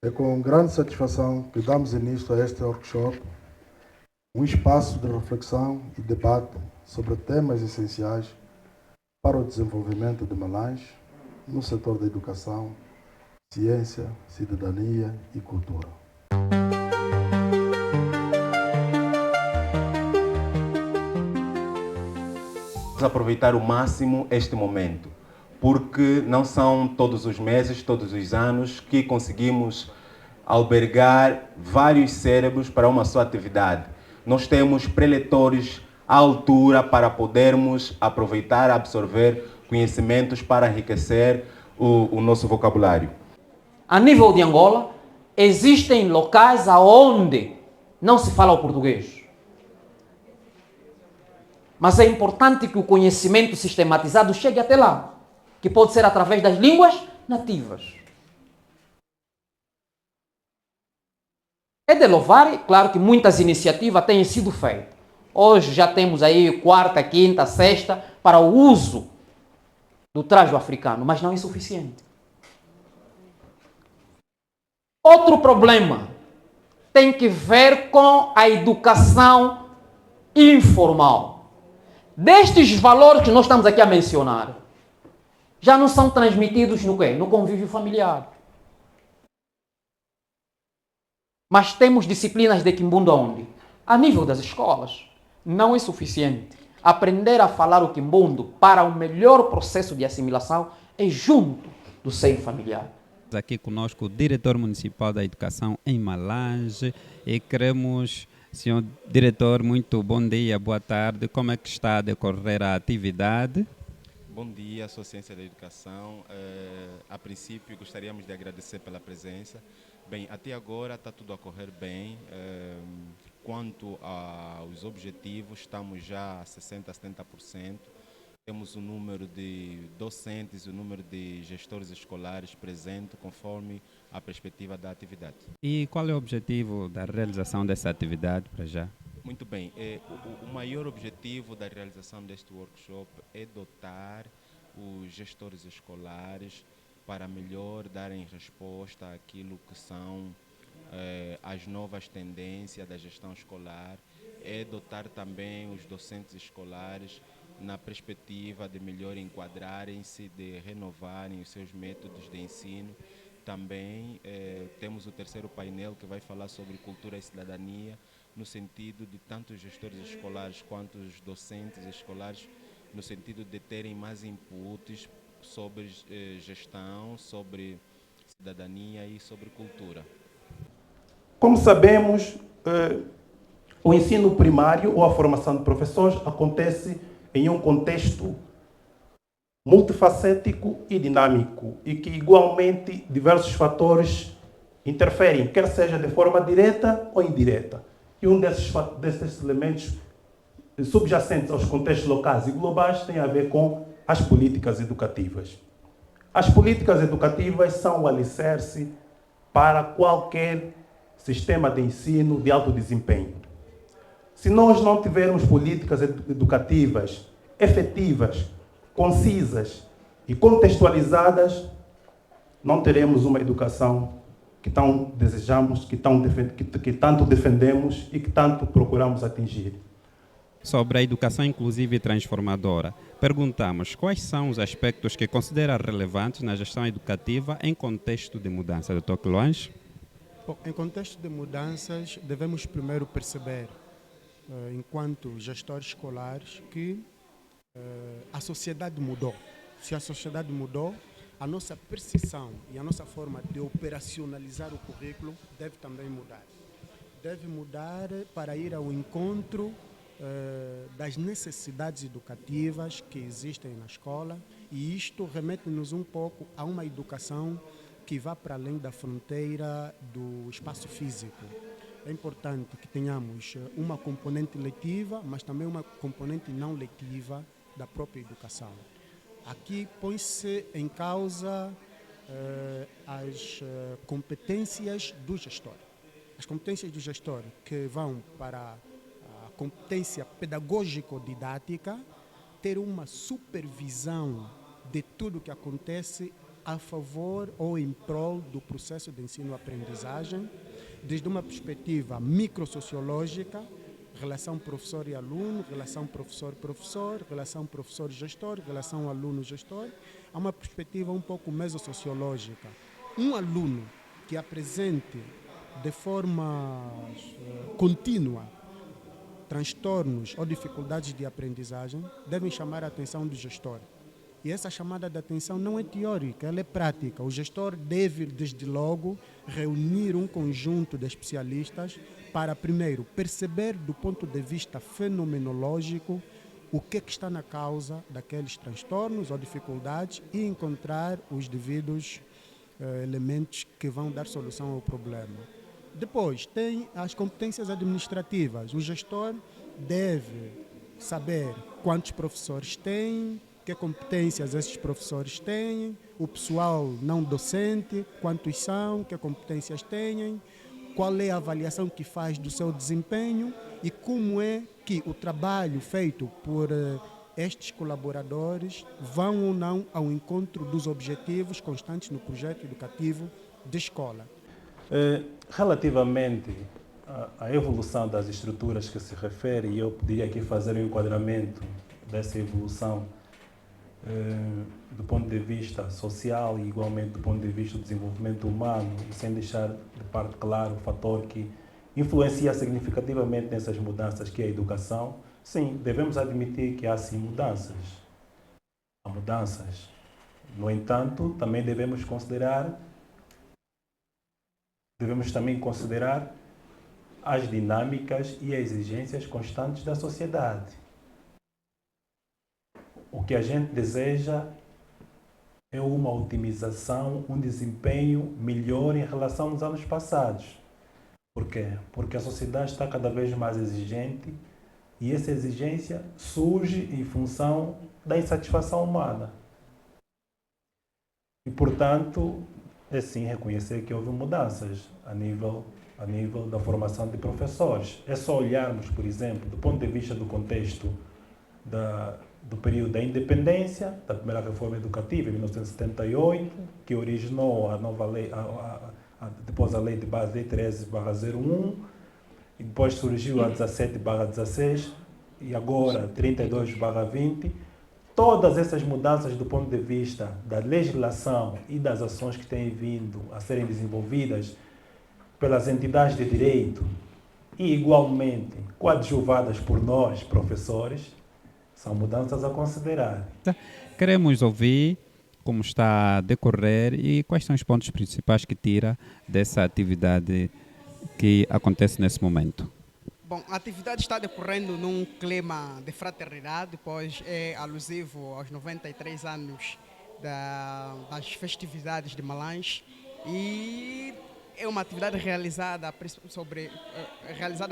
É com grande satisfação que damos início a este workshop, um espaço de reflexão e debate sobre temas essenciais para o desenvolvimento de Malange no setor da educação, ciência, cidadania e cultura. Vamos aproveitar o máximo este momento, porque não são todos os meses, todos os anos que conseguimos albergar vários cérebros para uma só atividade. Nós temos preletores à altura para podermos aproveitar, absorver conhecimentos para enriquecer o nosso vocabulário. A nível de Angola, existem locais onde não se fala o português. Mas é importante que o conhecimento sistematizado chegue até lá, que pode ser através das línguas nativas. É de louvar, claro que muitas iniciativas têm sido feitas. Hoje já temos aí quarta, quinta, sexta para o uso do traje africano, mas não é suficiente. Outro problema tem que ver com a educação informal. Destes valores que nós estamos aqui a mencionar, já não são transmitidos no quê? No convívio familiar. Mas temos disciplinas de Quimbundo aonde? A nível das escolas. Não é suficiente. Aprender a falar o Quimbundo para o melhor processo de assimilação é junto do seio familiar. Aqui conosco o diretor municipal da educação em Malange e queremos, senhor diretor, muito bom dia, boa tarde. Como é que está a decorrer a atividade? Bom dia, sou Ciência da Educação. A princípio, gostaríamos de agradecer pela presença. Bem, até agora está tudo a correr bem. Quanto aos objetivos, estamos já a 60%, 70%. Temos o número de docentes e o número de gestores escolares presentes conforme a perspectiva da atividade. E qual é o objetivo da realização dessa atividade para já? Muito bem. O maior objetivo da realização deste workshop é dotar os gestores escolares para melhor darem resposta àquilo que são as novas tendências da gestão escolar, é dotar também os docentes escolares na perspectiva de melhor enquadrarem-se, de renovarem os seus métodos de ensino. Também temos o terceiro painel que vai falar sobre cultura e cidadania, no sentido de tanto os gestores escolares quanto os docentes escolares, no sentido de terem mais inputs sobre gestão, sobre cidadania e sobre cultura. Como sabemos, o ensino primário ou a formação de professores acontece em um contexto multifacético e dinâmico e que igualmente diversos fatores interferem, quer seja de forma direta ou indireta. E um desses elementos subjacentes aos contextos locais e globais tem a ver com as políticas educativas. As políticas educativas são o alicerce para qualquer sistema de ensino de alto desempenho. Se nós não tivermos políticas educativas efetivas, concisas e contextualizadas, não teremos uma educação que tanto desejamos, que tanto defendemos e que tanto procuramos atingir. Sobre a educação inclusiva e transformadora, perguntamos quais são os aspectos que considera relevantes na gestão educativa em contexto de mudança. Dr. Quilones? Bom, em contexto de mudanças, devemos primeiro perceber, enquanto gestores escolares, que a sociedade mudou. Se a sociedade mudou, a nossa percepção e a nossa forma de operacionalizar o currículo deve também mudar. Deve mudar para ir ao encontro das necessidades educativas que existem na escola, e isto remete-nos um pouco a uma educação que vá para além da fronteira do espaço físico. É importante que tenhamos uma componente letiva, mas também uma componente não letiva da própria educação. Aqui põe-se em causa as competências do gestor. As competências do gestor que vão para a competência pedagógico-didática, ter uma supervisão de tudo o que acontece a favor ou em prol do processo de ensino-aprendizagem, desde uma perspectiva microsociológica, relação professor e aluno, relação professor-professor, relação professor-gestor, relação aluno-gestor, a uma perspectiva um pouco mesosociológica. Um aluno que apresente de forma contínua transtornos ou dificuldades de aprendizagem devem chamar a atenção do gestor. E essa chamada de atenção não é teórica, ela é prática. O gestor deve, desde logo, reunir um conjunto de especialistas para, primeiro, perceber do ponto de vista fenomenológico o que está na causa daqueles transtornos ou dificuldades e encontrar os devidos elementos que vão dar solução ao problema. Depois, tem as competências administrativas. O gestor deve saber quantos professores tem, que competências esses professores têm, o pessoal não docente, quantos são, que competências têm, qual é a avaliação que faz do seu desempenho e como é que o trabalho feito por estes colaboradores vão ou não ao encontro dos objetivos constantes no projeto educativo de escola. Relativamente à evolução das estruturas que se refere, e eu poderia aqui fazer um enquadramento dessa evolução do ponto de vista social e igualmente do ponto de vista do desenvolvimento humano, sem deixar de parte claro o fator que influencia significativamente nessas mudanças, que é a educação. Sim, devemos admitir que há sim mudanças. Há mudanças. No entanto, também devemos também considerar as dinâmicas e as exigências constantes da sociedade. O que a gente deseja é uma otimização, um desempenho melhor em relação aos anos passados. Por quê? Porque a sociedade está cada vez mais exigente e essa exigência surge em função da insatisfação humana. E, portanto, é sim reconhecer que houve mudanças a nível da formação de professores. É só olharmos, por exemplo, do ponto de vista do contexto do período da independência, da primeira reforma educativa, em 1978, que originou a nova lei, depois a lei de base, lei 13/01, e depois surgiu a 17/16, e agora 32/20. Todas essas mudanças do ponto de vista da legislação e das ações que têm vindo a serem desenvolvidas pelas entidades de direito e igualmente coadjuvadas por nós, professores, são mudanças a considerar. Queremos ouvir como está a decorrer e quais são os pontos principais que tira dessa atividade que acontece nesse momento. Bom, a atividade está decorrendo num clima de fraternidade, pois é alusivo aos 93 anos das festividades de Malange, e é uma atividade realizada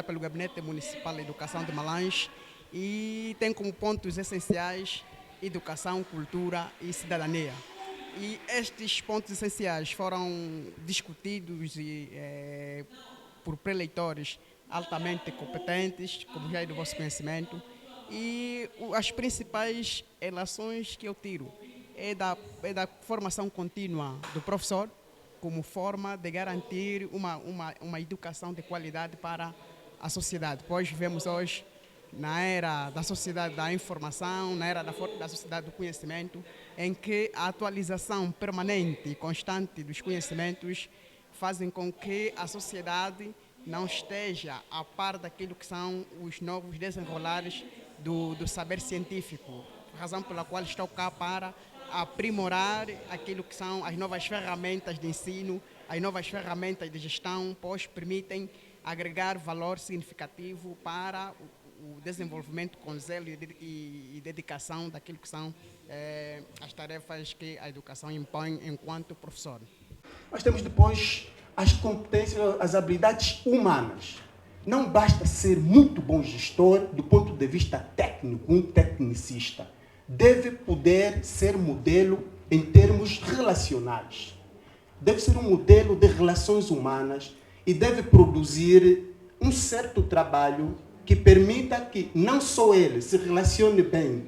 pelo Gabinete Municipal de Educação de Malange e tem como pontos essenciais educação, cultura e cidadania. E estes pontos essenciais foram discutidos por preleitores altamente competentes, como já é do vosso conhecimento, e as principais relações que eu tiro é da formação contínua do professor, como forma de garantir uma educação de qualidade para a sociedade, pois vivemos hoje na era da sociedade da informação, na era da sociedade do conhecimento, em que a atualização permanente e constante dos conhecimentos fazem com que a sociedade não esteja a par daquilo que são os novos desenrolares do saber científico, razão pela qual estou cá para aprimorar aquilo que são as novas ferramentas de ensino, as novas ferramentas de gestão, pois permitem agregar valor significativo para o desenvolvimento com zelo e dedicação daquilo que são as tarefas que a educação impõe enquanto professor. Nós temos depois as competências, as habilidades humanas. Não basta ser muito bom gestor do ponto de vista técnico, um tecnicista. Deve poder ser modelo em termos relacionais. Deve ser um modelo de relações humanas e deve produzir um certo trabalho que permita que não só ele se relacione bem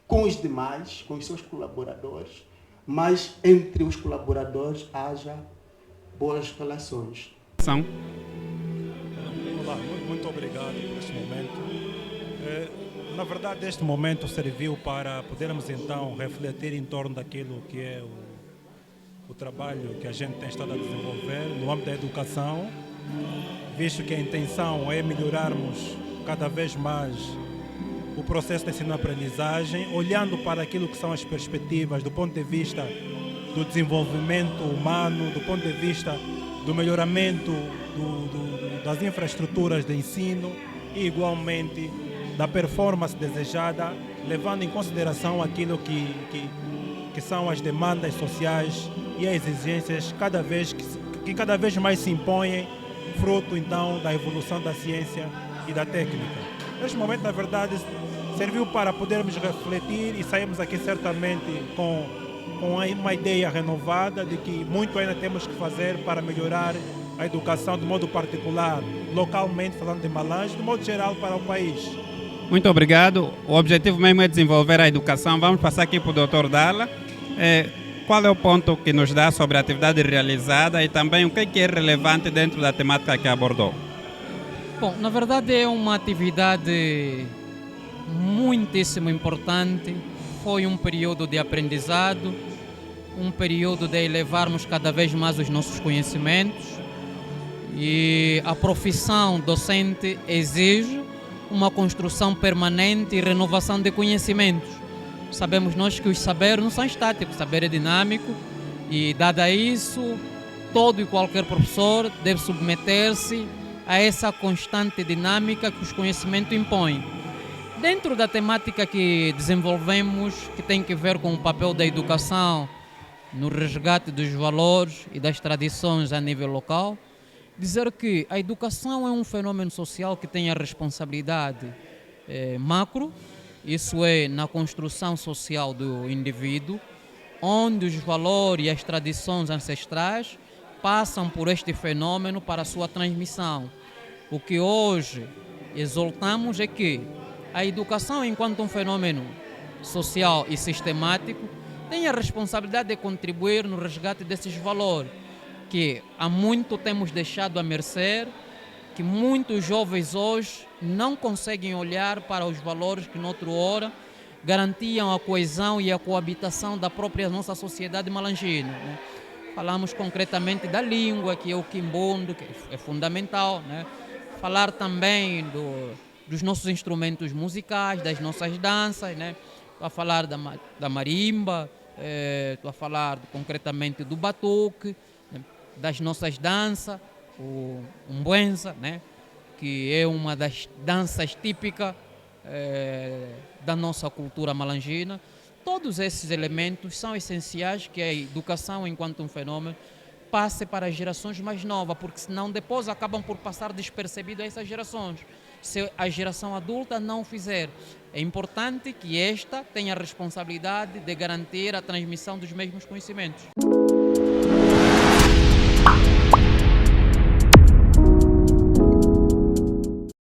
com os demais, com os seus colaboradores, mas entre os colaboradores haja boas relações. Olá, muito obrigado por este momento. Na verdade, este momento serviu para podermos então refletir em torno daquilo que é o trabalho que a gente tem estado a desenvolver no âmbito da educação, visto que a intenção é melhorarmos cada vez mais o processo de ensino-aprendizagem, olhando para aquilo que são as perspectivas do ponto de vista do desenvolvimento humano, do ponto de vista do melhoramento das infraestruturas de ensino e, igualmente, da performance desejada, levando em consideração aquilo que são as demandas sociais e as exigências que cada vez mais se impõem, fruto, então, da evolução da ciência e da técnica. Neste momento, na verdade, serviu para podermos refletir e sairmos aqui certamente com uma ideia renovada de que muito ainda temos que fazer para melhorar a educação de modo particular, localmente, falando de Malange, de modo geral para o país. Muito obrigado. O objetivo mesmo é desenvolver a educação. Vamos passar aqui para o Dr. Dala. Qual é o ponto que nos dá sobre a atividade realizada e também o que é relevante dentro da temática que abordou? Bom, na verdade é uma atividade muitíssimo importante. Foi um período de aprendizado, um período de elevarmos cada vez mais os nossos conhecimentos, e a profissão docente exige uma construção permanente e renovação de conhecimentos. Sabemos nós que os saberes não são estáticos, o saber é dinâmico e, dado isso, todo e qualquer professor deve submeter-se a essa constante dinâmica que os conhecimentos impõem. Dentro da temática que desenvolvemos, que tem que ver com o papel da educação no resgate dos valores e das tradições a nível local, dizer que a educação é um fenômeno social que tem a responsabilidade macro, isso é, na construção social do indivíduo, onde os valores e as tradições ancestrais passam por este fenômeno para a sua transmissão. O que hoje exaltamos é que a educação, enquanto um fenômeno social e sistemático, tem a responsabilidade de contribuir no resgate desses valores, que há muito temos deixado a mercê, que muitos jovens hoje não conseguem olhar para os valores que, noutra hora, garantiam a coesão e a coabitação da própria nossa sociedade malangina, né? Falamos concretamente da língua, que é o quimbundo, que é fundamental, né? Falar também dos nossos instrumentos musicais, das nossas danças, né? Estou a falar da marimba, estou a falar concretamente do batuque, né? Das nossas danças, o umbuenza, né? Que é uma das danças típicas da nossa cultura malangina. Todos esses elementos são essenciais que a educação, enquanto um fenômeno, passe para as gerações mais novas, porque senão depois acabam por passar despercebido a essas gerações. Se a geração adulta não o fizer, é importante que esta tenha a responsabilidade de garantir a transmissão dos mesmos conhecimentos.